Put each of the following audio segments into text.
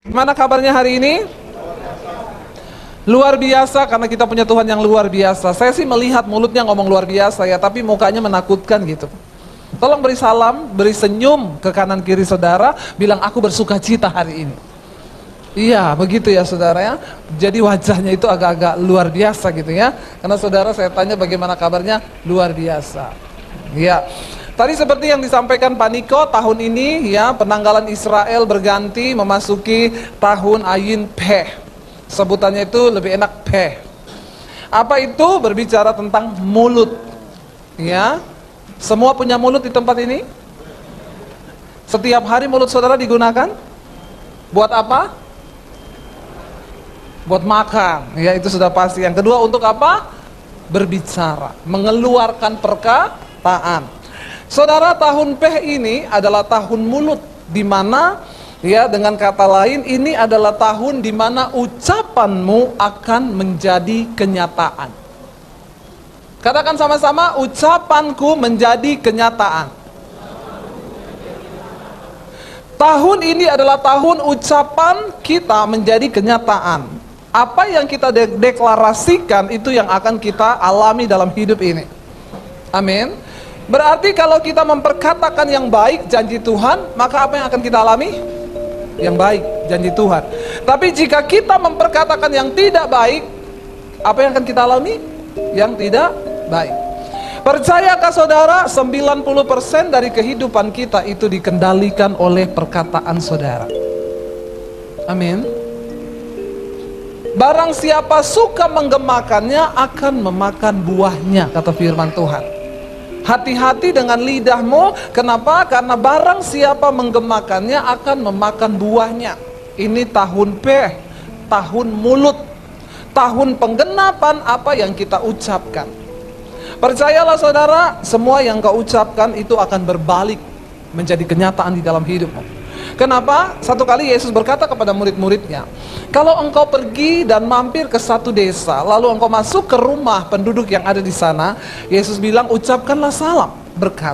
Gimana kabarnya hari ini? Luar biasa, karena kita punya Tuhan yang luar biasa. Saya sih melihat mulutnya ngomong luar biasa ya, tapi mukanya menakutkan gitu. Tolong beri salam, beri senyum ke kanan kiri saudara, bilang aku bersuka cita hari ini. Iya, begitu ya saudara ya. Jadi wajahnya itu agak-agak luar biasa gitu ya. Karena saudara saya tanya bagaimana kabarnya, luar biasa. Iya. Tadi seperti yang disampaikan Pak Niko, tahun ini ya penanggalan Israel berganti memasuki tahun Ayin Peh. Sebutannya itu lebih enak Peh. Apa itu? Berbicara tentang mulut. Ya. Semua punya mulut di tempat ini? Setiap hari mulut saudara digunakan? Buat apa? Buat makan. Ya, itu sudah pasti. Yang kedua untuk apa? Berbicara, mengeluarkan perkataan. Saudara, tahun Peh ini adalah tahun mulut, di mana ya dengan kata lain ini adalah tahun di mana ucapanmu akan menjadi kenyataan. Katakan sama-sama, ucapanku menjadi kenyataan. Tahun ini adalah tahun ucapan kita menjadi kenyataan. Apa yang kita deklarasikan itu yang akan kita alami dalam hidup ini. Amin. Berarti kalau kita memperkatakan yang baik, janji Tuhan, maka apa yang akan kita alami? Yang baik, janji Tuhan. Tapi jika kita memperkatakan yang tidak baik, apa yang akan kita alami? Yang tidak baik. Percayakah saudara, 90% dari kehidupan kita itu dikendalikan oleh perkataan saudara. Amin. Barang siapa suka menggemakannya akan memakan buahnya, kata firman Tuhan. Hati-hati dengan lidahmu. Kenapa? Karena barang siapa menggemakannya akan memakan buahnya. Ini tahun Peh, tahun mulut, tahun penggenapan apa yang kita ucapkan. Percayalah saudara, semua yang kau ucapkan itu akan berbalik menjadi kenyataan di dalam hidupmu. Kenapa? Satu kali Yesus berkata kepada murid-muridnya, kalau engkau pergi dan mampir ke satu desa, lalu engkau masuk ke rumah penduduk yang ada di sana, Yesus bilang, ucapkanlah salam berkat.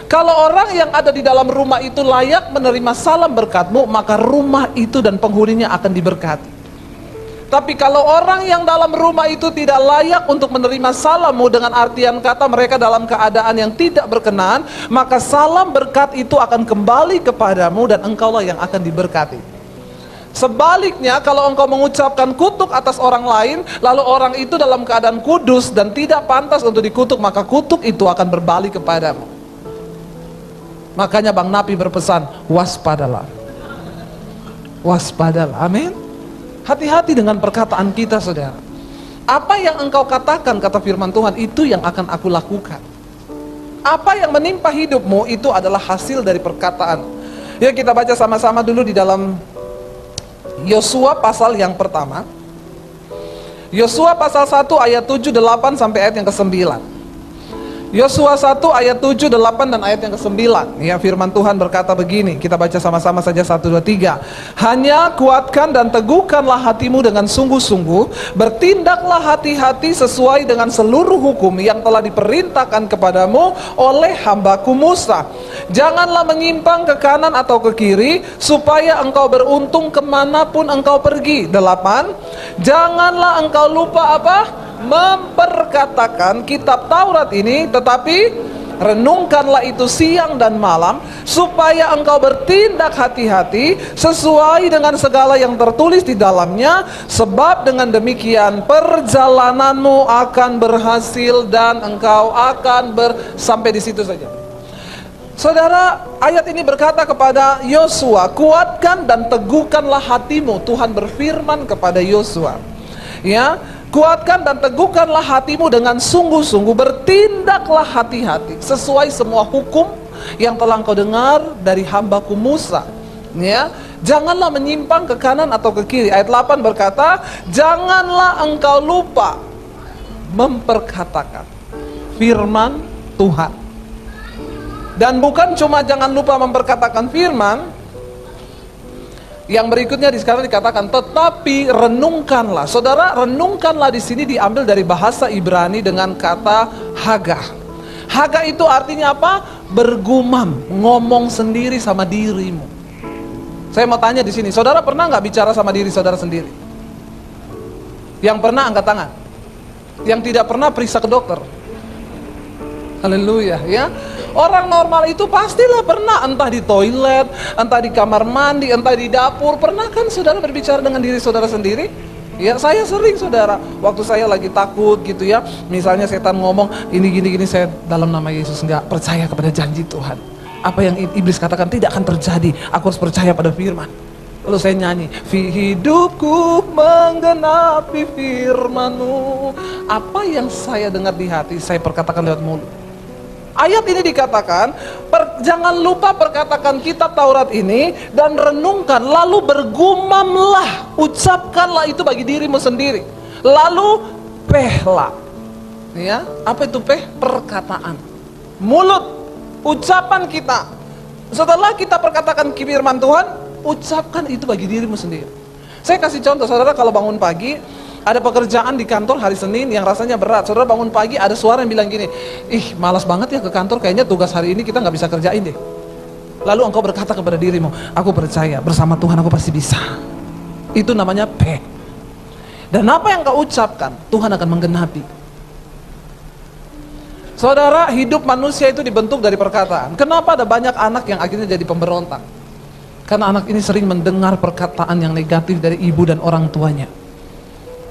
Kalau orang yang ada di dalam rumah itu layak menerima salam berkatmu, maka rumah itu dan penghuninya akan diberkati. Tapi kalau orang yang dalam rumah itu tidak layak untuk menerima salammu, dengan artian kata mereka dalam keadaan yang tidak berkenan, maka salam berkat itu akan kembali kepadamu dan engkaulah yang akan diberkati. Sebaliknya, kalau engkau mengucapkan kutuk atas orang lain, lalu orang itu dalam keadaan kudus dan tidak pantas untuk dikutuk, maka kutuk itu akan berbalik kepadamu. Makanya Bang Napi berpesan, waspadalah. Waspadalah, amin. Hati-hati dengan perkataan kita saudara. Apa yang engkau katakan, kata firman Tuhan, itu yang akan aku lakukan. Apa yang menimpa hidupmu itu adalah hasil dari perkataan. Ya, kita baca sama-sama dulu di dalam Yosua pasal yang pertama. Yosua pasal 1 ayat 7, 8 sampai ayat yang ke-9. Yosua 1 ayat 7, 8 dan ayat yang ke-9. Ya, firman Tuhan berkata begini. Kita baca sama-sama saja 1, 2, 3. Hanya kuatkan dan teguhkanlah hatimu dengan sungguh-sungguh. Bertindaklah hati-hati sesuai dengan seluruh hukum yang telah diperintahkan kepadamu oleh hambaku Musa. Janganlah menyimpang ke kanan atau ke kiri, supaya engkau beruntung kemanapun engkau pergi. 8. Janganlah engkau lupa apa? Memperkatakan kitab Taurat ini, tetapi renungkanlah itu siang dan malam, supaya engkau bertindak hati-hati sesuai dengan segala yang tertulis di dalamnya, sebab dengan demikian perjalananmu akan berhasil dan engkau akan sampai di situ saja. Saudara, ayat ini berkata kepada Yosua, kuatkan dan teguhkanlah hatimu. Tuhan berfirman kepada Yosua, ya, kuatkan dan teguhkanlah hatimu dengan sungguh-sungguh, bertindaklah hati-hati sesuai semua hukum yang telah engkau dengar dari hambaku Musa. Ya, janganlah menyimpang ke kanan atau ke kiri. Ayat 8 berkata, janganlah engkau lupa memperkatakan firman Tuhan. Dan bukan cuma jangan lupa memperkatakan firman. Yang berikutnya sekarang dikatakan, tetapi renungkanlah. Saudara, renungkanlah di sini diambil dari bahasa Ibrani dengan kata hagah. Hagah itu artinya apa? Bergumam, ngomong sendiri sama dirimu. Saya mau tanya di sini, saudara pernah nggak bicara sama diri saudara sendiri? Yang pernah angkat tangan. Yang tidak pernah periksa ke dokter. Haleluya, ya. Orang normal itu pastilah pernah, entah di toilet, entah di kamar mandi, entah di dapur. Pernah kan saudara berbicara dengan diri saudara sendiri? Ya, saya sering saudara, waktu saya lagi takut gitu ya, misalnya setan ngomong ini gini, saya dalam nama Yesus nggak percaya kepada janji Tuhan. Apa yang iblis katakan tidak akan terjadi, aku harus percaya pada firman. Lalu saya nyanyi, hidupku menggenapi firman-Mu. Apa yang saya dengar di hati, saya perkatakan lewat mulut. Ayat ini dikatakan, jangan lupa perkatakan kitab Taurat ini dan renungkan, lalu bergumamlah, ucapkanlah itu bagi dirimu sendiri. Lalu pehlah. Ya, apa itu peh? Perkataan. Mulut, ucapan kita. Setelah kita perkatakan firman Tuhan, ucapkan itu bagi dirimu sendiri. Saya kasih contoh, saudara kalau bangun pagi, ada pekerjaan di kantor hari Senin yang rasanya berat. Saudara bangun pagi, ada suara yang bilang gini, ih malas banget ya ke kantor, kayaknya tugas hari ini kita nggak bisa kerjain deh. Lalu engkau berkata kepada dirimu, aku percaya bersama Tuhan aku pasti bisa. Itu namanya P. Dan apa yang kau ucapkan, Tuhan akan menggenapi. Saudara, hidup manusia itu dibentuk dari perkataan. Kenapa ada banyak anak yang akhirnya jadi pemberontak? Karena anak ini sering mendengar perkataan yang negatif dari ibu dan orang tuanya.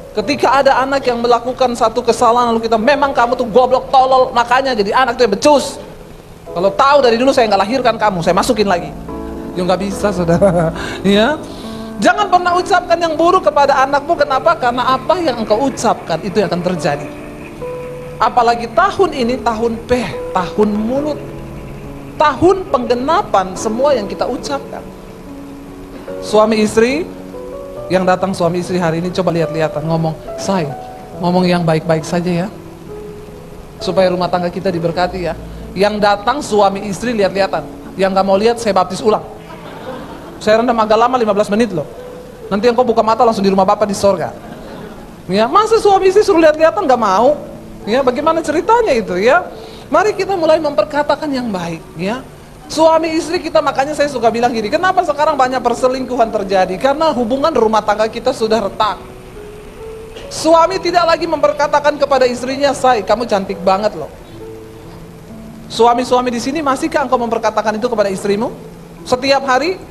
Ketika ada anak yang melakukan satu kesalahan, lalu kita, memang kamu tuh goblok, tolol, makanya jadi anak tuh becus. Kalau tahu dari dulu saya nggak lahirkan kamu, saya masukin lagi. Ya nggak bisa saudara. Ya, jangan pernah ucapkan yang buruk kepada anakmu. Kenapa? Karena apa yang engkau ucapkan itu yang akan terjadi. Apalagi tahun ini tahun tahun mulut, tahun penggenapan semua yang kita ucapkan. Suami istri yang datang, suami istri hari ini coba lihat-lihatan, ngomong, ngomong yang baik-baik saja ya, supaya rumah tangga kita diberkati ya. Yang datang suami istri lihat-lihatan, yang gak mau lihat saya baptis ulang. Saya rendam agak lama 15 menit loh. Nanti engkau buka mata langsung di rumah Bapa di sorga. Ya, masa suami istri suruh lihat-lihatan gak mau? Ya, bagaimana ceritanya itu ya? Mari kita mulai memperkatakan yang baik ya. Suami istri kita, makanya saya suka bilang gini, kenapa sekarang banyak perselingkuhan terjadi? Karena hubungan rumah tangga kita sudah retak. Suami tidak lagi memperkatakan kepada istrinya, kamu cantik banget loh. Suami-suami di sini, masihkah engkau memperkatakan itu kepada istrimu? Setiap hari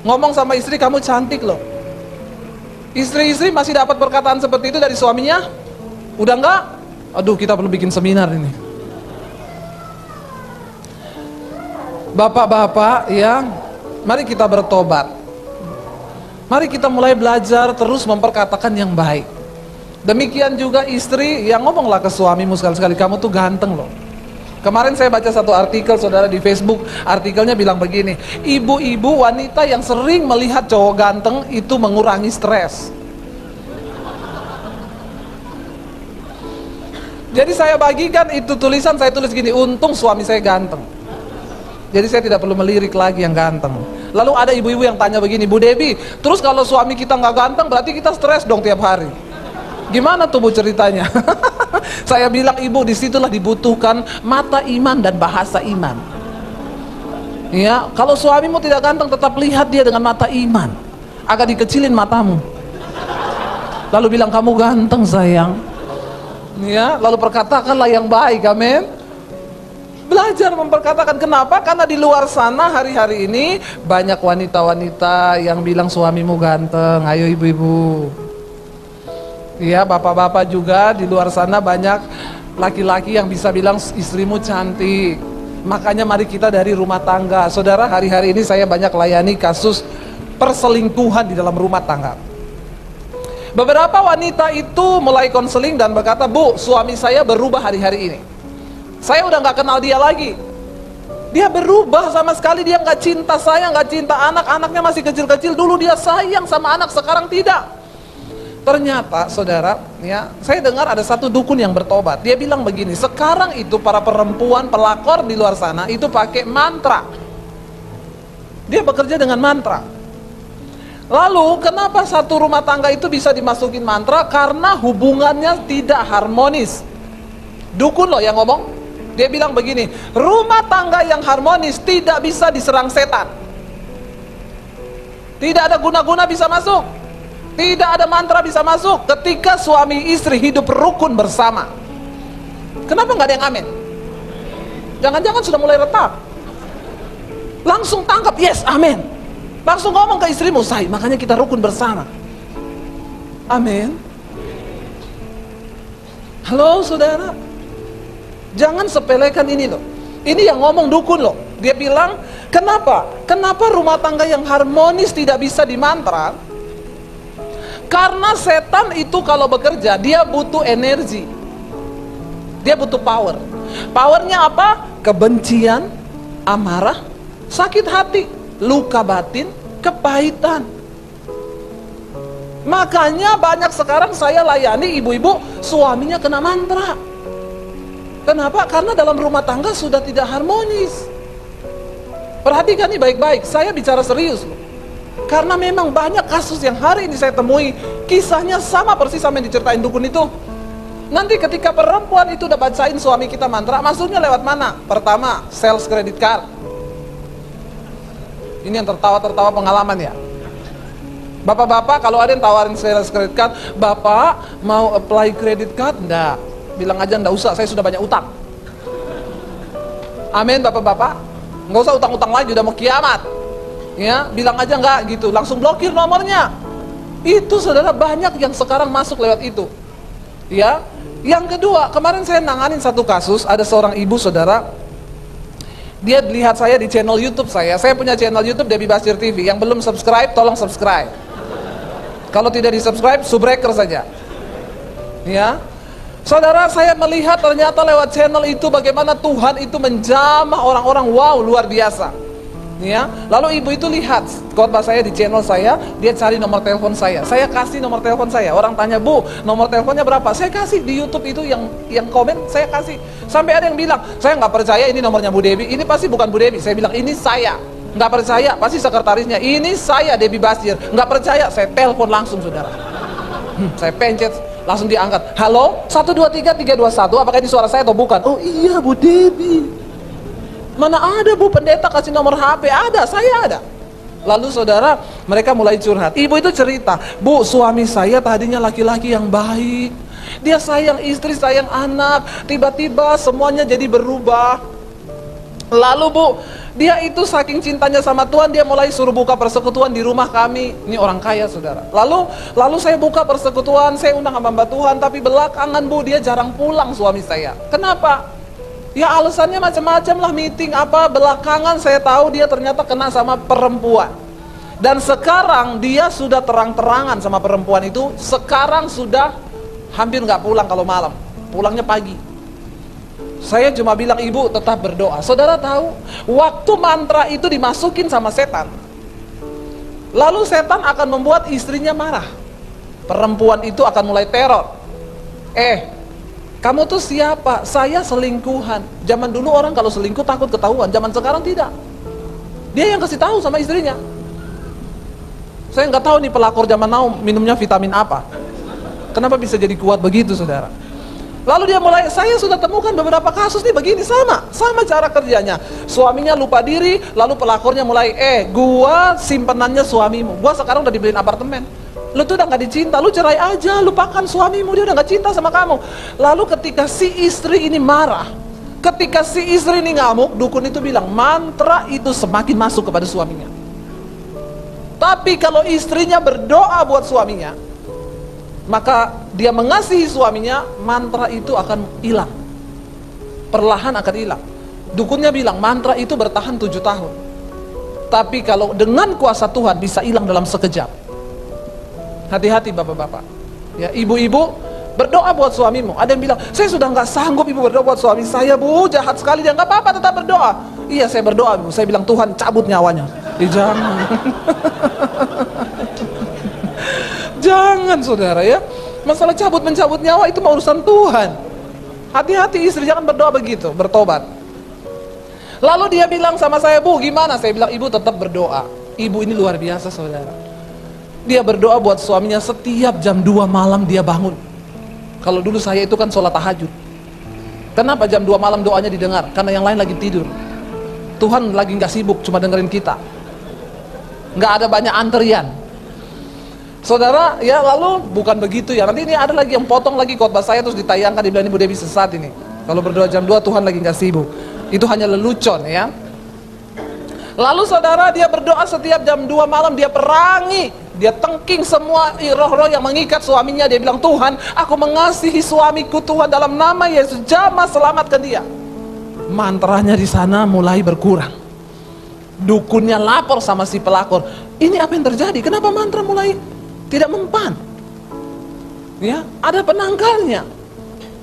ngomong sama istri, kamu cantik loh. Istri-istri masih dapat perkataan seperti itu dari suaminya? Udah enggak? Aduh, kita perlu bikin seminar ini. Bapak-bapak ya, mari kita bertobat. Mari kita mulai belajar terus memperkatakan yang baik. Demikian juga istri, yang ngomonglah ke suamimu sekali-sekali, kamu tuh ganteng loh. Kemarin saya baca satu artikel saudara di Facebook, artikelnya bilang begini, ibu-ibu wanita yang sering melihat cowok ganteng itu mengurangi stres. Jadi saya bagikan itu tulisan, saya tulis gini, untung suami saya ganteng. Jadi saya tidak perlu melirik lagi yang ganteng. Lalu ada ibu-ibu yang tanya begini, Bu Debbie, terus kalau suami kita nggak ganteng berarti kita stres dong tiap hari. Gimana tuh Bu ceritanya? Saya bilang, ibu, disitulah dibutuhkan mata iman dan bahasa iman. Ya, kalau suamimu tidak ganteng, tetap lihat dia dengan mata iman. Agak dikecilin matamu. Lalu bilang, kamu ganteng sayang. Ya, lalu perkatakanlah yang baik, amin. Belajar memperkatakan. Kenapa? Karena di luar sana hari-hari ini banyak wanita-wanita yang bilang suamimu ganteng. Ayo ibu-ibu. Ya, bapak-bapak juga di luar sana banyak laki-laki yang bisa bilang istrimu cantik. Makanya mari kita dari rumah tangga. Saudara, hari-hari ini saya banyak layani kasus perselingkuhan di dalam rumah tangga. Beberapa wanita itu mulai konseling dan berkata, Bu, suami saya berubah hari-hari ini. Saya udah gak kenal dia lagi. Dia berubah sama sekali, dia gak cinta saya, gak cinta anak, anaknya masih kecil-kecil. Dulu dia sayang sama anak, sekarang tidak. Ternyata saudara, ya, saya dengar ada satu dukun yang bertobat. Dia bilang begini, sekarang itu para perempuan pelakor di luar sana itu pakai mantra. Dia bekerja dengan mantra. Lalu kenapa satu rumah tangga itu bisa dimasukin mantra? Karena hubungannya tidak harmonis. Dukun loh yang ngomong. Dia bilang begini, rumah tangga yang harmonis tidak bisa diserang setan. Tidak ada guna-guna bisa masuk. Tidak ada mantra bisa masuk ketika suami istri hidup rukun bersama. Kenapa nggak ada yang amin? Jangan-jangan sudah mulai retak. Langsung tangkap, yes, amin. Langsung ngomong ke istrimu, say, makanya kita rukun bersama. Amin. Halo saudara, jangan sepelekan ini loh. Ini yang ngomong dukun loh. Dia bilang, kenapa? Kenapa rumah tangga yang harmonis tidak bisa dimantra? Karena setan itu kalau bekerja, dia butuh energi. Dia butuh power. Powernya apa? Kebencian, amarah, sakit hati, luka batin, kepahitan. Makanya banyak sekarang saya layani ibu-ibu, suaminya kena mantra. Kenapa? Karena dalam rumah tangga sudah tidak harmonis. Perhatikan nih baik-baik, saya bicara serius loh. Karena memang banyak kasus yang hari ini saya temui, kisahnya sama persis sama yang diceritain dukun itu. Nanti ketika perempuan itu udah bacain suami kita mantra, masuknya lewat mana? Pertama, sales credit card. Ini yang tertawa-tertawa pengalaman ya. Bapak-bapak kalau ada yang tawarin sales credit card, bapak mau apply credit card? Enggak, bilang aja enggak usah, saya sudah banyak utang. Amin bapak-bapak, nggak usah utang-utang lagi, udah mau kiamat. Ya, bilang aja enggak gitu, langsung blokir nomornya. Itu saudara, banyak yang sekarang masuk lewat itu. Ya, yang kedua, kemarin saya nanganin satu kasus, ada seorang ibu saudara, dia lihat saya di channel YouTube saya punya channel YouTube Debbie Basir TV. Yang belum subscribe, tolong subscribe. Kalau tidak di subscribe, subbreaker saja. Ya, saudara, saya melihat ternyata lewat channel itu bagaimana Tuhan itu menjamah orang-orang, wow, luar biasa. Ya, lalu ibu itu lihat khotbah saya di channel saya, dia cari nomor telepon saya kasih nomor telepon saya. Orang tanya, bu, nomor teleponnya berapa? Saya kasih di YouTube itu yang komen, saya kasih. Sampai ada yang bilang, saya nggak percaya ini nomornya Bu Debbie, ini pasti bukan Bu Debbie. Saya bilang, ini saya. Nggak percaya, pasti sekretarisnya. Ini saya, Debbie Basir. Nggak percaya, saya telepon langsung saudara. Saya pencet, langsung diangkat. Halo, 123-321, apakah ini suara saya atau bukan? Oh iya Bu Debbie. Mana ada bu, pendeta kasih nomor HP? Ada, saya ada. Lalu saudara, mereka mulai curhat. Ibu itu cerita, bu, suami saya tadinya laki-laki yang baik, dia sayang istri, sayang anak, tiba-tiba semuanya jadi berubah. Lalu bu, dia itu saking cintanya sama Tuhan, dia mulai suruh buka persekutuan di rumah kami. Ini orang kaya saudara. Lalu saya buka persekutuan, saya undang hamba Tuhan, tapi belakangan bu, dia jarang pulang suami saya. Kenapa? Ya alasannya macam-macam lah, meeting apa, belakangan saya tahu dia ternyata kena sama perempuan. Dan sekarang dia sudah terang-terangan sama perempuan itu, sekarang sudah hampir nggak pulang kalau malam, pulangnya pagi. Saya cuma bilang, ibu tetap berdoa. Saudara tahu, waktu mantra itu dimasukin sama setan, lalu setan akan membuat istrinya marah. Perempuan itu akan mulai teror. Kamu tuh siapa? Saya selingkuhan. Zaman dulu orang kalau selingkuh takut ketahuan, zaman sekarang tidak. Dia yang kasih tahu sama istrinya. Saya nggak tahu nih pelakor zaman now minumnya vitamin apa. Kenapa bisa jadi kuat begitu saudara? Lalu dia mulai, saya sudah temukan beberapa kasus nih begini, sama cara kerjanya. Suaminya lupa diri, lalu pelakornya mulai, gua simpenannya suamimu, gua sekarang udah dibeliin apartemen. Lu tuh udah gak dicinta, lu cerai aja, lupakan suamimu, dia udah gak cinta sama kamu. Lalu ketika si istri ini marah, ketika si istri ini ngamuk, dukun itu bilang, mantra itu semakin masuk kepada suaminya. Tapi kalau istrinya berdoa buat suaminya, maka dia mengasihi suaminya, mantra itu akan hilang. Perlahan akan hilang. Dukunnya bilang, mantra itu bertahan 7 tahun. Tapi kalau dengan kuasa Tuhan bisa hilang dalam sekejap. Hati-hati bapak-bapak. Ya, ibu-ibu berdoa buat suamimu. Ada yang bilang, saya sudah nggak sanggup ibu berdoa buat suami saya bu, jahat sekali dia. Nggak apa-apa, tetap berdoa. Iya saya berdoa bu. Saya bilang, Tuhan cabut nyawanya. Jangan. Jangan saudara ya. Masalah mencabut nyawa itu urusan Tuhan. Hati-hati istri, jangan berdoa begitu, bertobat. Lalu dia bilang sama saya, bu gimana? Saya bilang, ibu tetap berdoa. Ibu ini luar biasa saudara. Dia berdoa buat suaminya setiap jam 2 malam dia bangun. Kalau dulu saya itu kan sholat tahajud. Kenapa jam 2 malam doanya didengar? Karena yang lain lagi tidur. Tuhan lagi nggak sibuk, cuma dengerin kita. nggak ada banyak antrian. Saudara, ya lalu bukan begitu ya. Nanti ini ada lagi yang potong lagi khotbah saya terus ditayangkan, dibilang Ibu Debbie sesat ini. Kalau berdoa jam 2 Tuhan lagi nggak sibuk. Itu hanya lelucon ya. Lalu saudara, dia berdoa setiap jam 2 malam, dia perangi, dia tengking semua roh-roh yang mengikat suaminya. Dia bilang, Tuhan, aku mengasihi suamiku Tuhan, dalam nama Yesus jamah selamatkan dia. Mantranya di sana mulai berkurang. Dukunnya lapor sama si pelakor, ini apa yang terjadi? Kenapa mantra mulai tidak mempan? Ya, ada penangkalnya.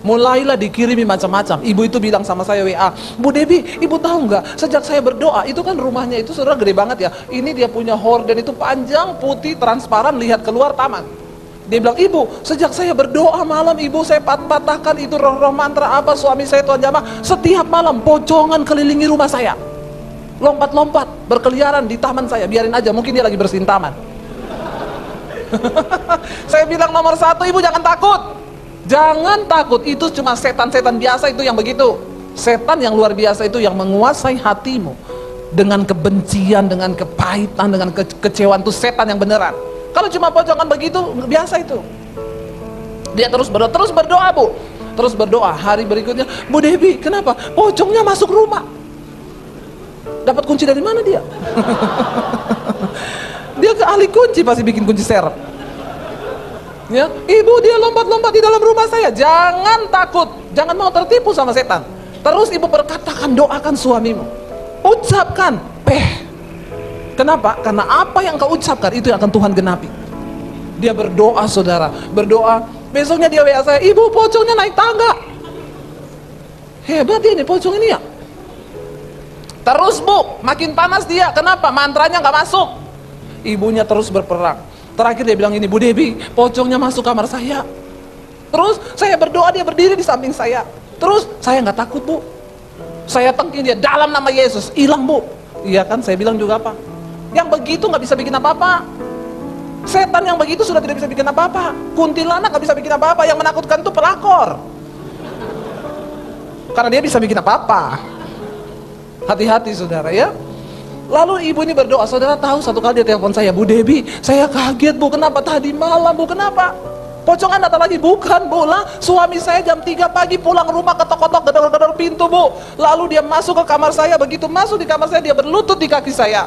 Mulailah dikirimi macam-macam. Ibu itu bilang sama saya WA, Bu Debbie, ibu tahu nggak? Sejak saya berdoa, itu kan rumahnya itu saudara gede banget ya. Ini dia punya horden itu panjang, putih, transparan, lihat keluar taman. Dia bilang, ibu, sejak saya berdoa malam, ibu saya patahkan itu roh-roh mantra apa suami saya Tuhan jamah. Setiap malam pocongan kelilingi rumah saya, lompat-lompat, berkeliaran di taman saya. Biarin aja, mungkin dia lagi bersihin taman. Saya bilang nomor 1, ibu jangan takut. Jangan takut, itu cuma setan-setan biasa itu yang begitu. Setan yang luar biasa itu yang menguasai hatimu dengan kebencian, dengan kepahitan, dengan kekecewaan. Itu setan yang beneran. Kalau cuma pocongan begitu, biasa itu. Dia terus berdoa Bu. Terus berdoa, hari berikutnya, Bu Debbie, kenapa? Pocongnya masuk rumah. Dapat kunci dari mana dia? Dia ke ahli kunci, pasti bikin kunci serep. Ya, ibu dia lompat-lompat di dalam rumah saya. Jangan takut, jangan mau tertipu sama setan. Terus ibu perkatakan, doakan suamimu, ucapkan Kenapa? Karena apa yang kau ucapkan itu yang akan Tuhan genapi. Dia berdoa saudara, berdoa. Besoknya dia WA saya, ibu pocongnya naik tangga. Hebat ini pocong ini ya. Terus Bu, makin panas dia. Kenapa? Mantranya nggak masuk. Ibunya terus berperang. Terakhir dia bilang ini, Bu Debbie, pocongnya masuk kamar saya. Terus saya berdoa, dia berdiri di samping saya. Terus saya nggak takut Bu. Saya tengking dia, dalam nama Yesus, hilang Bu. Iya kan, saya bilang juga apa? Yang begitu nggak bisa bikin apa-apa. Setan yang begitu sudah tidak bisa bikin apa-apa. Kuntilanak nggak bisa bikin apa-apa. Yang menakutkan itu pelakor. Karena dia bisa bikin apa-apa. Hati-hati saudara ya. Lalu ibu ini berdoa, saudara tahu satu kali dia telepon saya, Bu Debbie, saya kaget Bu, kenapa tadi malam Bu, kenapa? Pocongan datang lagi, bukan Bu lah, suami saya jam 3 pagi pulang rumah ketok-ketok, gedor-gedor pintu Bu. Lalu dia masuk ke kamar saya, begitu masuk di kamar saya dia berlutut di kaki saya.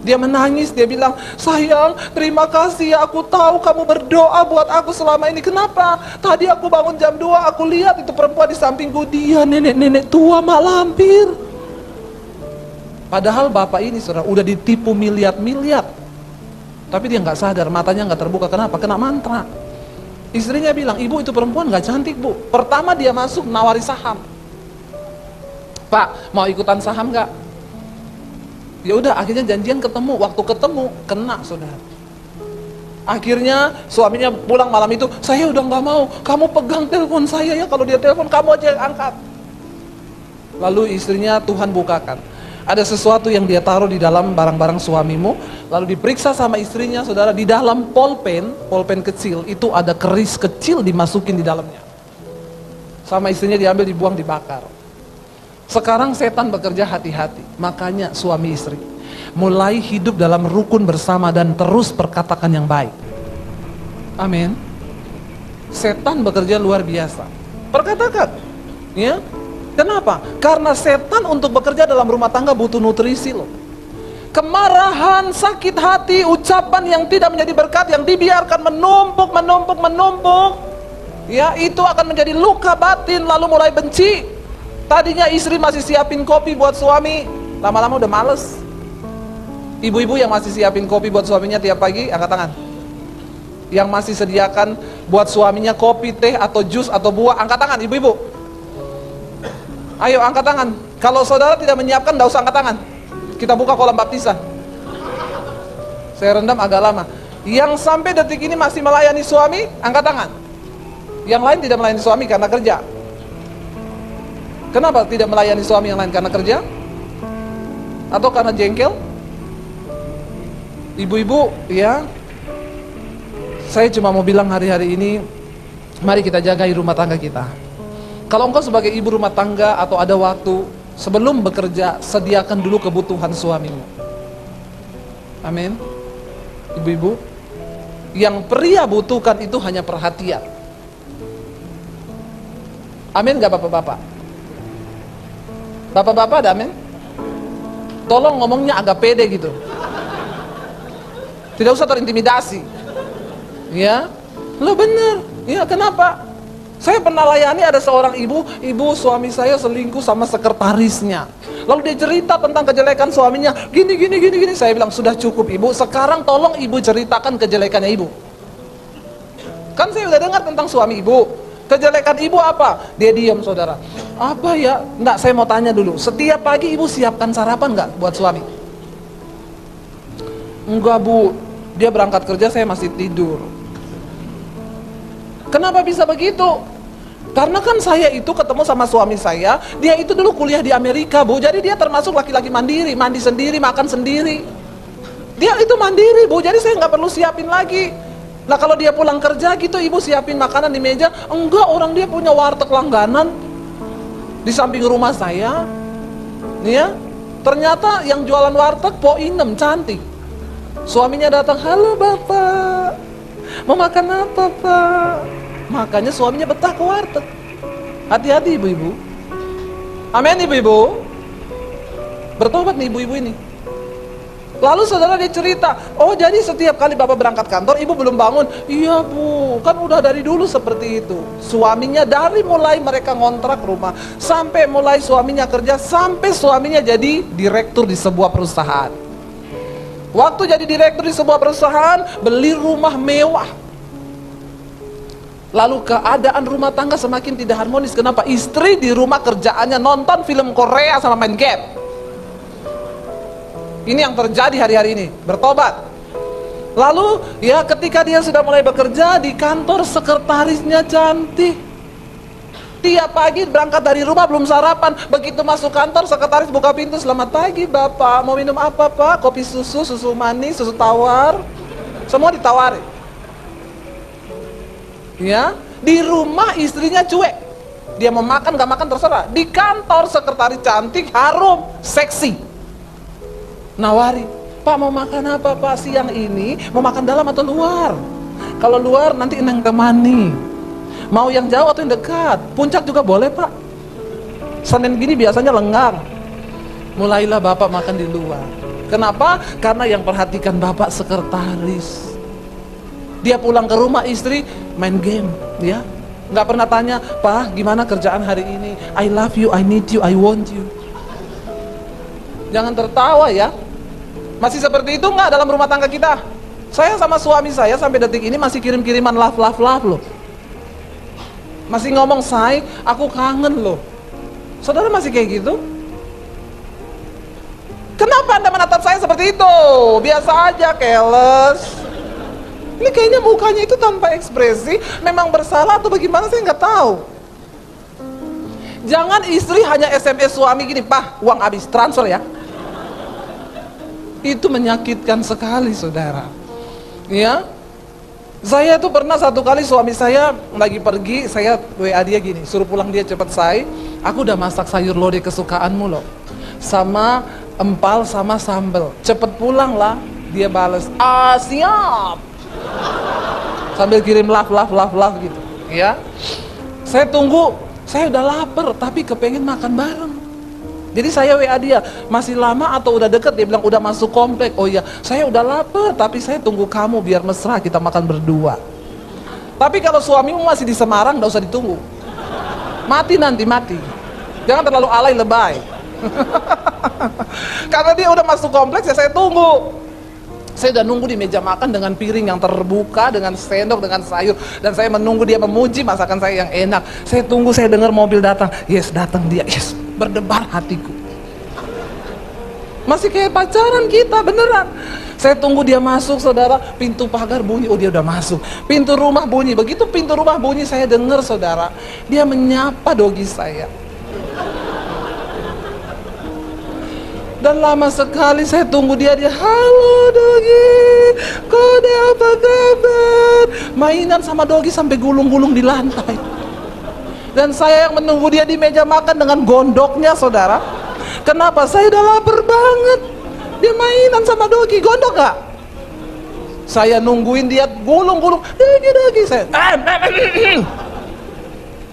Dia menangis, dia bilang, sayang terima kasih ya, aku tahu kamu berdoa buat aku selama ini. Kenapa? Tadi aku bangun jam 2, aku lihat itu perempuan di sampingku, dia nenek-nenek tua mak lampir. Padahal bapak ini saudara udah ditipu miliar-miliar, tapi dia nggak sadar, matanya nggak terbuka. Kenapa? Kena mantra. Istrinya bilang, ibu itu perempuan nggak cantik Bu. Pertama dia masuk nawari saham. Pak mau ikutan saham nggak? Ya udah, akhirnya janjian ketemu. Waktu ketemu kena saudara. Akhirnya suaminya pulang malam itu, saya udah nggak mau, kamu pegang telepon saya ya, kalau dia telepon kamu aja yang angkat. Lalu istrinya Tuhan bukakan, ada sesuatu yang dia taruh di dalam barang-barang suamimu. Lalu diperiksa sama istrinya saudara, di dalam polpen kecil itu ada keris kecil dimasukin di dalamnya. Sama istrinya diambil, dibuang, dibakar. Sekarang setan bekerja hati-hati. Makanya suami istri mulai hidup dalam rukun bersama dan terus perkatakan yang baik. Amin. Setan bekerja luar biasa. Perkatakan, ya. Kenapa? Karena setan untuk bekerja dalam rumah tangga butuh nutrisi loh. Kemarahan, sakit hati, ucapan yang tidak menjadi berkat, yang dibiarkan menumpuk, ya itu akan menjadi luka batin, lalu mulai benci. Tadinya istri masih siapin kopi buat suami, lama-lama udah males. Ibu-ibu yang masih siapin kopi buat suaminya tiap pagi, angkat tangan. Yang masih sediakan buat suaminya kopi, teh, atau jus, atau buah, angkat tangan ibu-ibu. Ayo angkat tangan. Kalau saudara tidak menyiapkan, tidak usah angkat tangan. Kita buka kolam baptisan. Saya rendam agak lama. Yang sampai detik ini masih melayani suami, angkat tangan. Yang lain tidak melayani suami karena kerja. Kenapa tidak melayani suami yang lain? Karena kerja? Atau karena jengkel? Ibu-ibu, ya, saya cuma mau bilang hari-hari ini, mari kita jagai rumah tangga kita. Kalau engkau sebagai ibu rumah tangga atau ada waktu, sebelum bekerja, sediakan dulu kebutuhan suamimu. Amin. ibu-ibu, yang pria butuhkan itu hanya perhatian. Amin gak bapak-bapak? Bapak-bapak ada amin? Tolong ngomongnya agak pede gitu, tidak usah terintimidasi. Ya, lo bener. Ya, kenapa? Saya pernah layani ada seorang ibu suami saya selingkuh sama sekretarisnya. Lalu dia cerita tentang kejelekan suaminya, gini. Saya bilang, sudah cukup ibu, sekarang tolong ibu ceritakan kejelekannya ibu. Kan saya udah dengar tentang suami ibu. Kejelekan ibu apa? Dia diam, saudara. Apa ya? Enggak, saya mau tanya dulu. Setiap pagi ibu siapkan sarapan enggak buat suami? Enggak bu, dia berangkat kerja saya masih tidur. Kenapa bisa begitu? Karena kan saya itu ketemu sama suami saya, dia itu dulu kuliah di Amerika bu, jadi dia termasuk laki-laki mandiri, mandi sendiri, makan sendiri. Dia itu mandiri bu, jadi saya nggak perlu siapin lagi. Nah kalau dia pulang kerja gitu, ibu siapin makanan di meja? Enggak, orang dia punya warteg langganan di samping rumah saya. Nih ya, ternyata yang jualan warteg Po Inem cantik. Suaminya datang, halo bapak, mau makan apa pak? Makanya suaminya betah ke warteg. Hati-hati ibu-ibu. Amin ibu-ibu. Bertobat nih ibu-ibu ini. Lalu saudara dia cerita, oh jadi setiap kali bapak berangkat kantor ibu belum bangun. Iya bu, kan udah dari dulu seperti itu. Suaminya dari mulai mereka ngontrak rumah, sampai mulai suaminya kerja, sampai suaminya jadi direktur di sebuah perusahaan. Waktu jadi direktur di sebuah perusahaan, beli rumah mewah. Lalu keadaan rumah tangga semakin tidak harmonis. Kenapa? Istri di rumah kerjaannya nonton film Korea sama main game. Ini yang terjadi hari-hari ini. Bertobat. Lalu ya ketika dia sudah mulai bekerja di kantor, sekretarisnya cantik. Tiap pagi berangkat dari rumah belum sarapan, begitu masuk kantor sekretaris buka pintu, selamat pagi bapak, mau minum apa pak? Kopi susu, susu manis, susu tawar, semua ditawarin. Ya, di rumah istrinya cuek, dia mau makan gak makan terserah. Di kantor sekretaris cantik, harum, seksi, nawari, pak mau makan apa pak siang ini? Mau makan dalam atau luar? Kalau luar nanti Enang temani. Mau yang jauh atau yang dekat? Puncak juga boleh pak. Senin gini biasanya lenggang. Mulailah bapak makan di luar. Kenapa? Karena yang perhatikan bapak sekretaris. Dia pulang ke rumah istri main game, ya. Nggak pernah tanya, pak gimana kerjaan hari ini? I love you, I need you, I want you. Jangan tertawa ya. Masih seperti itu nggak dalam rumah tangga kita? Saya sama suami saya sampai detik ini masih kirim-kiriman love loh. Masih ngomong say, aku kangen loh. Saudara masih kayak gitu? Kenapa Anda menatap saya seperti itu? Biasa aja, keles. Ini kayaknya mukanya itu tanpa ekspresi. Memang bersalah atau bagaimana saya nggak tahu. Jangan istri hanya SMS suami gini, "Pak, uang habis, transfer ya." Itu menyakitkan sekali, saudara. Ya. Saya tuh pernah satu kali suami saya lagi pergi, saya WA dia gini, suruh pulang dia cepat say, aku udah masak sayur lodeh kesukaanmu loh, sama empal sama sambal, cepet pulang lah. Dia balas, siap, sambil kirim love gitu, ya. Saya tunggu, saya udah lapar tapi kepengen makan bareng. Jadi saya WA dia, masih lama atau udah deket? Dia bilang udah masuk komplek. Oh iya, saya udah lapar tapi saya tunggu kamu biar mesra kita makan berdua. Tapi kalau suamimu masih di Semarang, gak usah ditunggu. Mati nanti, mati. Jangan terlalu alay lebay. Karena dia udah masuk kompleks ya saya tunggu. Saya udah nunggu di meja makan dengan piring yang terbuka, dengan sendok, dengan sayur. Dan saya menunggu dia memuji masakan saya yang enak. Saya tunggu, saya dengar mobil datang. Yes, datang dia, yes. Berdebar hatiku. Masih kayak pacaran kita, beneran. Saya tunggu dia masuk, saudara. Pintu pagar bunyi, oh dia udah masuk. Pintu rumah bunyi, begitu pintu rumah bunyi saya dengar, saudara. Dia menyapa dogi saya. Dan lama sekali saya tunggu dia, halo dogi, kode apa kabar? Mainan sama dogi sampai gulung-gulung di lantai. Dan saya yang menunggu dia di meja makan dengan gondoknya, saudara. Kenapa? Saya udah lapar banget. Dia mainan sama dogi, gondok gak? Saya nungguin dia gulung-gulung, dogi saya.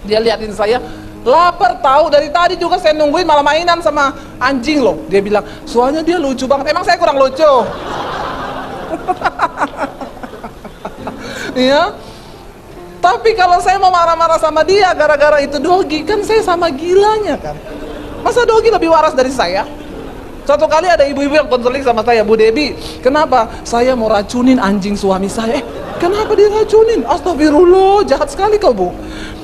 Dia liatin saya, lapar tahu, dari tadi juga saya nungguin malah mainan sama anjing loh. Dia bilang, soalnya dia lucu banget. Emang saya kurang lucu? Ya. Tapi kalau saya mau marah-marah sama dia gara-gara itu dogi, kan saya sama gilanya kan. Masa dogi lebih waras dari saya? Satu kali ada ibu-ibu yang konseling sama saya, Bu Debi, kenapa? Saya mau racunin anjing suami saya. Kenapa diracunin? Astagfirullah, jahat sekali kau, Bu.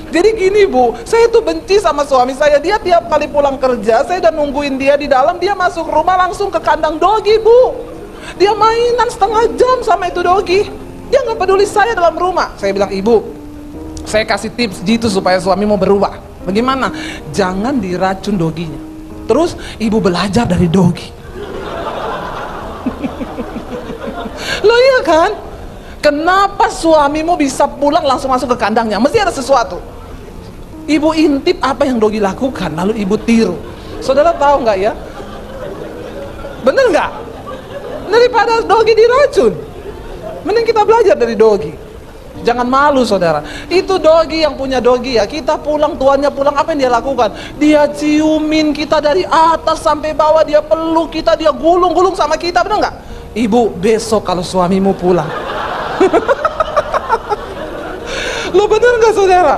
Jadi gini, Bu, saya tuh benci sama suami saya. Dia tiap kali pulang kerja, saya udah nungguin dia di dalam, dia masuk rumah langsung ke kandang dogi, Bu. Dia mainan setengah jam sama itu dogi. Dia nggak peduli saya dalam rumah. Saya bilang, Ibu, saya kasih tips gitu supaya suami mau berubah. Bagaimana? Jangan diracun doginya. Terus ibu belajar dari dogi. Loh iya kan? Kenapa suamimu bisa pulang langsung masuk ke kandangnya? Mesti ada sesuatu. Ibu intip apa yang dogi lakukan, lalu ibu tiru. Saudara tahu nggak ya? Bener nggak? Daripada dogi diracun, mending kita belajar dari dogi. Jangan malu saudara. Itu dogi yang punya dogi ya. Kita pulang, tuannya pulang, apa yang dia lakukan? Dia ciumin kita dari atas sampai bawah. Dia peluk kita, dia gulung-gulung sama kita. Benar nggak? Ibu, besok kalau suamimu pulang. Lo bener nggak saudara?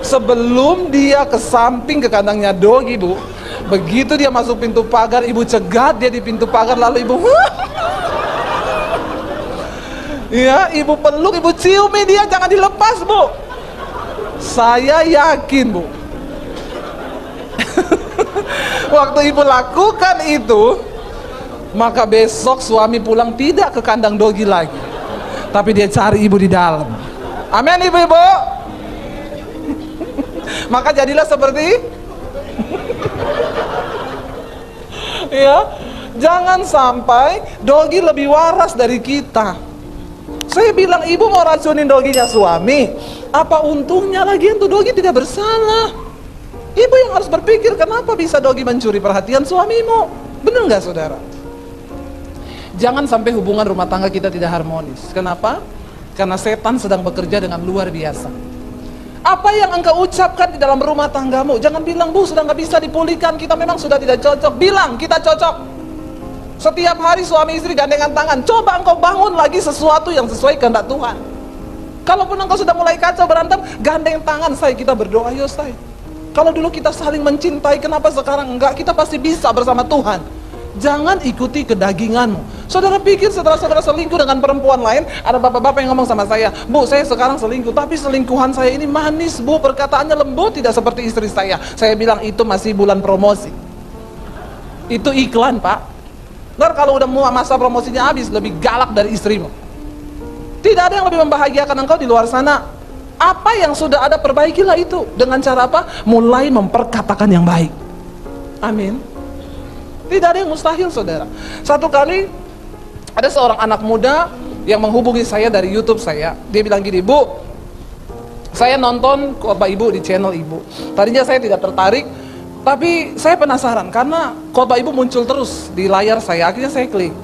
Sebelum dia ke samping ke kandangnya dogi, Bu, begitu dia masuk pintu pagar, ibu cegat dia di pintu pagar, lalu ibu ya, ibu peluk, ibu ciumi dia, jangan dilepas, Bu. Saya yakin, Bu. Waktu ibu lakukan itu, maka besok suami pulang tidak ke kandang dogi lagi, tapi dia cari ibu di dalam. Amin, ibu-ibu. Maka jadilah seperti ya, jangan sampai dogi lebih waras dari kita. Saya bilang, ibu mau racunin doginya suami, apa untungnya lagi untuk dogi tidak bersalah? Ibu yang harus berpikir, kenapa bisa dogi mencuri perhatian suamimu? Benar nggak saudara? Jangan sampai hubungan rumah tangga kita tidak harmonis. Kenapa? Karena setan sedang bekerja dengan luar biasa. Apa yang engkau ucapkan di dalam rumah tanggamu, jangan bilang, Bu, sudah nggak bisa dipulihkan, kita memang sudah tidak cocok. Bilang, kita cocok. Setiap hari suami istri gandengan tangan. Coba engkau bangun lagi sesuatu yang sesuai kehendak Tuhan. Kalaupun engkau sudah mulai kacau berantem, gandeng tangan, say, kita berdoa, yuk say. Kalau dulu kita saling mencintai, kenapa sekarang enggak? Kita pasti bisa bersama Tuhan. Jangan ikuti kedaginganmu. Saudara pikir setelah saudara selingkuh dengan perempuan lain, ada bapak-bapak yang ngomong sama saya, Bu, saya sekarang selingkuh, tapi selingkuhan saya ini manis, Bu, perkataannya lembut, tidak seperti istri saya. Saya bilang, itu masih bulan promosi. Itu iklan, Pak. Ntar kalau udah masa promosinya habis, lebih galak dari istrimu. Tidak ada yang lebih membahagiakan engkau di luar sana. Apa yang sudah ada, perbaikilah itu. Dengan cara apa? Mulai memperkatakan yang baik. Amin. Tidak ada yang mustahil, saudara. Satu kali ada seorang anak muda yang menghubungi saya dari YouTube saya. Dia bilang gini, Bu, saya nonton khotbah ibu di channel ibu. Tadinya saya tidak tertarik, tapi saya penasaran karena khotbah ibu muncul terus di layar saya. Akhirnya saya klik.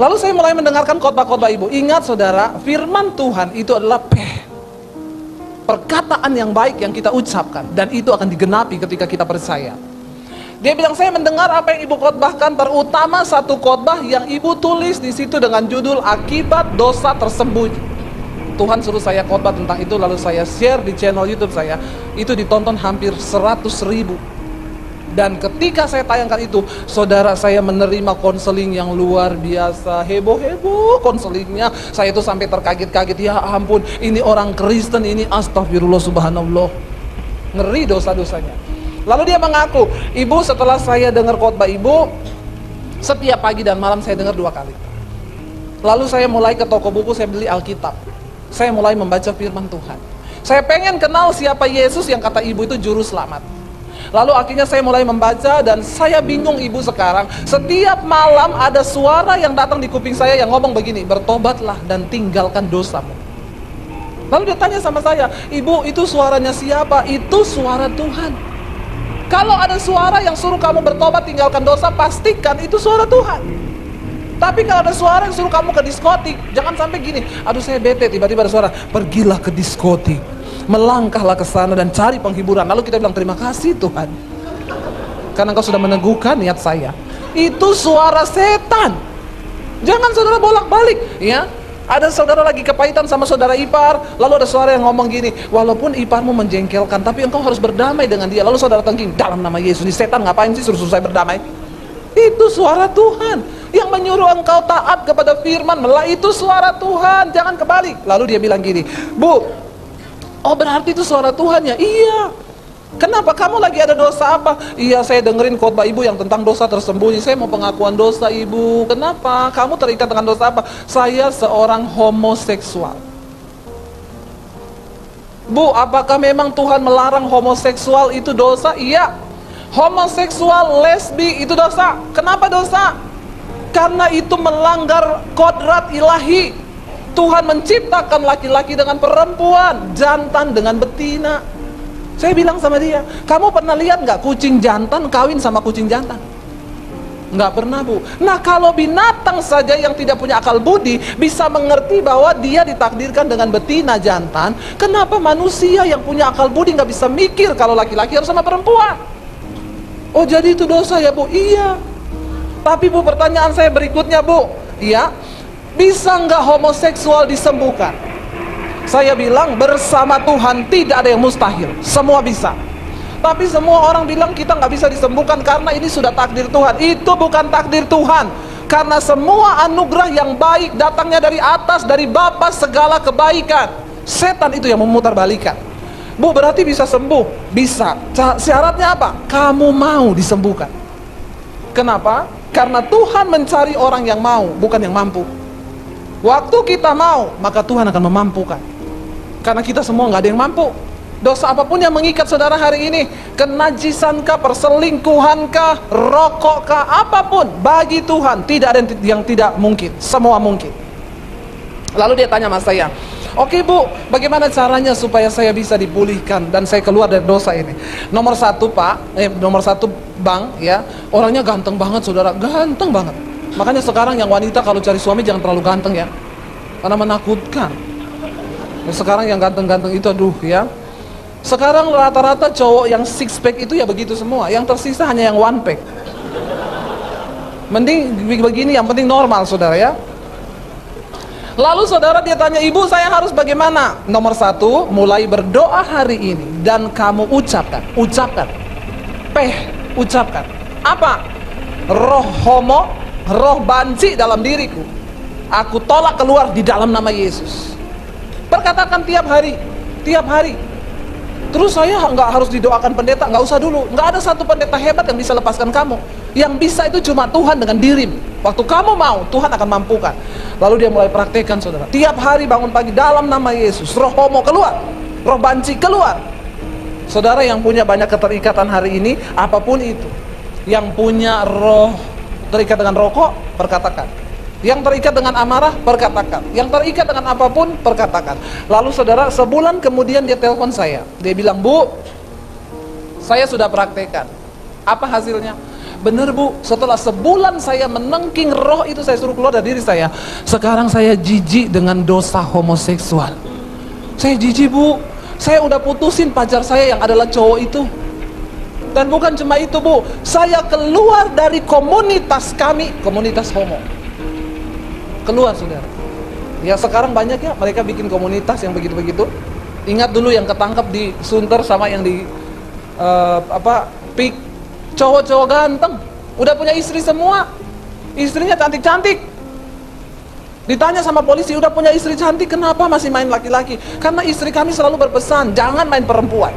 Lalu saya mulai mendengarkan khotbah-khotbah ibu. Ingat saudara, firman Tuhan itu adalah perkataan yang baik yang kita ucapkan, dan itu akan digenapi ketika kita percaya. Dia bilang, saya mendengar apa yang ibu khotbahkan, terutama satu khotbah yang ibu tulis di situ dengan judul Akibat Dosa Tersembunyi. Tuhan suruh saya khotbah tentang itu, lalu saya share di channel YouTube saya. Itu ditonton hampir 100.000. Dan ketika saya tayangkan itu, saudara, saya menerima konseling yang luar biasa, heboh-heboh konselingnya. Saya itu sampai terkaget-kaget, ya ampun, ini orang Kristen ini, astagfirullah subhanallah, ngeri dosa-dosanya. Lalu dia mengaku, Ibu, setelah saya dengar khotbah ibu, setiap pagi dan malam saya dengar 2 kali. Lalu saya mulai ke toko buku, saya beli Alkitab. Saya mulai membaca firman Tuhan. Saya pengen kenal siapa Yesus yang kata ibu itu juru selamat. Lalu akhirnya saya mulai membaca, dan saya bingung ibu sekarang. Setiap malam ada suara yang datang di kuping saya yang ngomong begini, bertobatlah dan tinggalkan dosamu. Lalu dia tanya sama saya, Ibu, itu suaranya siapa? Itu suara Tuhan. Kalau ada suara yang suruh kamu bertobat tinggalkan dosa, pastikan itu suara Tuhan. Tapi kalau ada suara yang suruh kamu ke diskotik, jangan sampai gini, aduh saya bete, tiba-tiba ada suara, pergilah ke diskotik, melangkahlah ke sana dan cari penghiburan. Lalu kita bilang, terima kasih Tuhan, karena Engkau sudah meneguhkan niat saya. Itu suara setan. Jangan saudara bolak-balik, ya. Ada saudara lagi kepahitan sama saudara ipar, lalu ada suara yang ngomong gini, walaupun iparmu menjengkelkan, tapi engkau harus berdamai dengan dia. Lalu saudara tengking, dalam nama Yesus, ini setan ngapain sih suruh saya berdamai? Itu suara Tuhan yang menyuruh engkau taat kepada firman. Itu suara Tuhan, jangan kebalik. Lalu dia bilang gini, Bu, oh berarti itu suara Tuhan ya? Iya. Kenapa kamu lagi ada dosa apa? Iya, saya dengerin khotbah ibu yang tentang dosa tersembunyi. Saya mau pengakuan dosa ibu. Kenapa? Kamu terikat dengan dosa apa? Saya seorang homoseksual. Bu, apakah memang Tuhan melarang homoseksual itu dosa? Iya. Homoseksual, lesbi itu dosa. Kenapa dosa? Karena itu melanggar kodrat ilahi. Tuhan menciptakan laki-laki dengan perempuan, jantan dengan betina. Saya bilang sama dia, kamu pernah lihat nggak kucing jantan kawin sama kucing jantan? Nggak pernah, Bu. Nah, kalau binatang saja yang tidak punya akal budi bisa mengerti bahwa dia ditakdirkan dengan betina jantan, kenapa manusia yang punya akal budi nggak bisa mikir kalau laki-laki harus sama perempuan? Oh, jadi itu dosa ya, Bu? Iya. Tapi Bu, pertanyaan saya berikutnya, Bu, ya, bisa nggak homoseksual disembuhkan? Saya bilang bersama Tuhan tidak ada yang mustahil, semua bisa. Tapi semua orang bilang kita nggak bisa disembuhkan karena ini sudah takdir Tuhan. Itu bukan takdir Tuhan, karena semua anugerah yang baik datangnya dari atas, dari Bapa segala kebaikan. Setan itu yang memutarbalikkan. Bu, berarti bisa sembuh? Bisa. Syaratnya apa? Kamu mau disembuhkan. Kenapa? Karena Tuhan mencari orang yang mau, bukan yang mampu. Waktu kita mau, maka Tuhan akan memampukan. Karena kita semua nggak ada yang mampu. Dosa apapun yang mengikat saudara hari ini, kenajisankah, perselingkuhankah, rokokkah, apapun, bagi Tuhan tidak ada yang tidak mungkin. Semua mungkin. Lalu dia tanya sama saya, oke Bu, bagaimana caranya supaya saya bisa dipulihkan dan saya keluar dari dosa ini? Nomor satu Pak, nomor satu Bang, ya, orangnya ganteng banget saudara, ganteng banget. Makanya sekarang yang wanita kalau cari suami jangan terlalu ganteng ya, karena menakutkan. Sekarang yang ganteng-ganteng itu aduh ya. Sekarang rata-rata cowok yang six pack itu ya begitu semua, yang tersisa hanya yang one pack. Mending begini, yang penting normal saudara ya. Lalu saudara dia tanya, ibu saya harus bagaimana? Nomor satu, mulai berdoa hari ini dan kamu ucapkan, ucapkan. Apa? Roh homo, roh banci dalam diriku, aku tolak keluar di dalam nama Yesus. Perkatakan tiap hari. Terus saya nggak harus didoakan pendeta, nggak usah dulu. Nggak ada satu pendeta hebat yang bisa lepaskan kamu. Yang bisa itu cuma Tuhan dengan dirimu. Waktu kamu mau, Tuhan akan mampukan. Lalu dia mulai praktekkan saudara. Tiap hari bangun pagi dalam nama Yesus. Roh homo keluar, roh banci keluar. Saudara yang punya banyak keterikatan hari ini, apapun itu, yang punya roh terikat dengan rokok, perkatakan. Yang terikat dengan amarah, perkatakan. Yang terikat dengan apapun, perkatakan. Lalu saudara, sebulan kemudian dia telepon saya. Dia bilang, Bu, saya sudah praktekkan. Apa hasilnya? Benar Bu, setelah sebulan saya menengking roh itu, saya suruh keluar dari diri saya. Sekarang saya jijik dengan dosa homoseksual. Saya jijik Bu, saya udah putusin pacar saya yang adalah cowok itu. Dan bukan cuma itu Bu, saya keluar dari komunitas kami, komunitas homo. Keluar saudara. Ya sekarang banyak ya mereka bikin komunitas yang begitu-begitu. Ingat dulu yang ketangkap di Sunter sama yang di PIK, cowok-cowok ganteng, udah punya istri semua, istrinya cantik-cantik. Ditanya sama polisi, udah punya istri cantik, kenapa masih main laki-laki? Karena istri kami selalu berpesan, jangan main perempuan.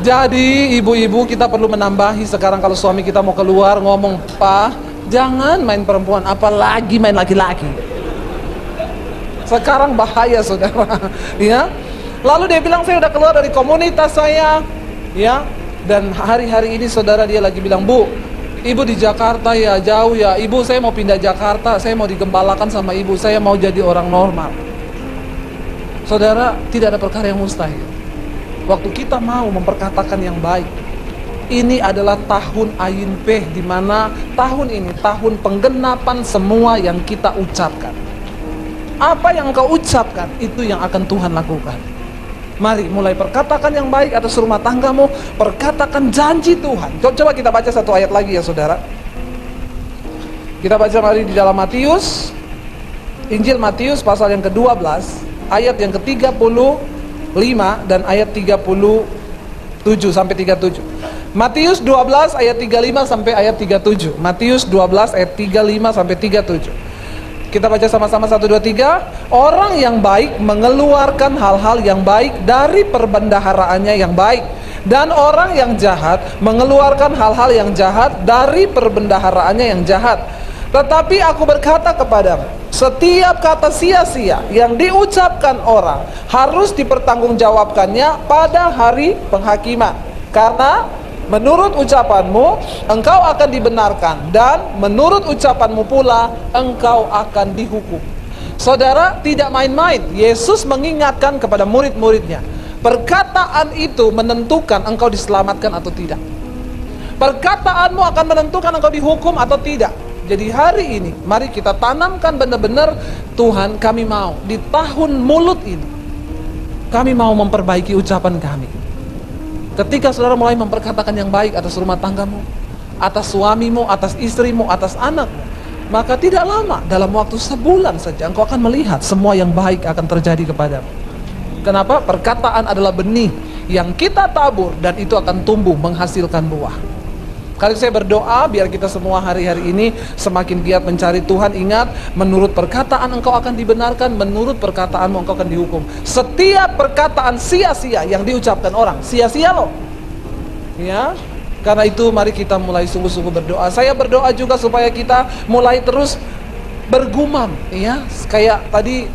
Jadi ibu-ibu kita perlu menambahi sekarang kalau suami kita mau keluar ngomong, Pak, jangan main perempuan, apalagi main laki-laki. Sekarang bahaya saudara, ya. Lalu dia bilang saya udah keluar dari komunitas saya, ya. Dan hari-hari ini saudara dia lagi bilang, Bu, ibu di Jakarta ya, jauh ya. Ibu saya mau pindah Jakarta, saya mau digembalakan sama ibu, saya mau jadi orang normal. Saudara, tidak ada perkara yang mustahil. Waktu kita mau memperkatakan yang baik, Ini adalah tahun Ayin Peh, di mana tahun ini tahun penggenapan semua yang kita ucapkan. Apa yang engkau ucapkan, itu yang akan Tuhan lakukan. Mari mulai perkatakan yang baik atas rumah tanggamu, perkatakan janji Tuhan. Coba kita baca satu ayat lagi ya saudara. Kita baca mari di dalam Matius, Injil Matius pasal yang ke-12, ayat yang ke-35 dan ayat 37 sampai 37. Matius 12 ayat 35 sampai ayat 37. Matius 12 ayat 35 sampai 37. Kita baca sama-sama 1 2 3. Orang yang baik mengeluarkan hal-hal yang baik dari perbendaharaannya yang baik, dan orang yang jahat mengeluarkan hal-hal yang jahat dari perbendaharaannya yang jahat. Tetapi aku berkata kepadamu, setiap kata sia-sia yang diucapkan orang harus dipertanggungjawabkannya pada hari penghakiman. Karena menurut ucapanmu engkau akan dibenarkan, dan menurut ucapanmu pula engkau akan dihukum. Saudara, tidak main-main. Yesus mengingatkan kepada murid-muridnya, perkataan itu menentukan engkau diselamatkan atau tidak. Perkataanmu akan menentukan engkau dihukum atau tidak. Jadi hari ini mari kita tanamkan benar-benar, Tuhan, kami mau di tahun mulut ini, kami mau memperbaiki ucapan kami. Ketika saudara mulai memperkatakan yang baik atas rumah tanggamu, atas suamimu, atas istrimu, atas anakmu, maka tidak lama, dalam waktu sebulan saja engkau akan melihat semua yang baik akan terjadi kepadamu. Kenapa? Perkataan adalah benih yang kita tabur, dan itu akan tumbuh menghasilkan buah. Kali saya berdoa biar kita semua hari-hari ini semakin giat mencari Tuhan. Ingat, menurut perkataan engkau akan dibenarkan, menurut perkataanmu engkau akan dihukum. Setiap perkataan sia-sia yang diucapkan orang, sia-sia loh. Ya, karena itu mari kita mulai sungguh-sungguh berdoa. Saya berdoa juga supaya kita mulai terus bergumam, ya, kayak tadi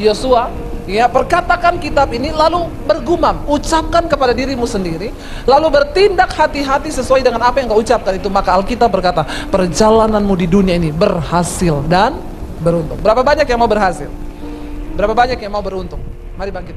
Yosua. Ya, perkatakan kitab ini lalu bergumam, ucapkan kepada dirimu sendiri, lalu bertindak hati-hati sesuai dengan apa yang kau ucapkan itu. Maka Alkitab berkata, perjalananmu di dunia ini berhasil dan beruntung. Berapa banyak yang mau berhasil? Berapa banyak yang mau beruntung? Mari bangkit.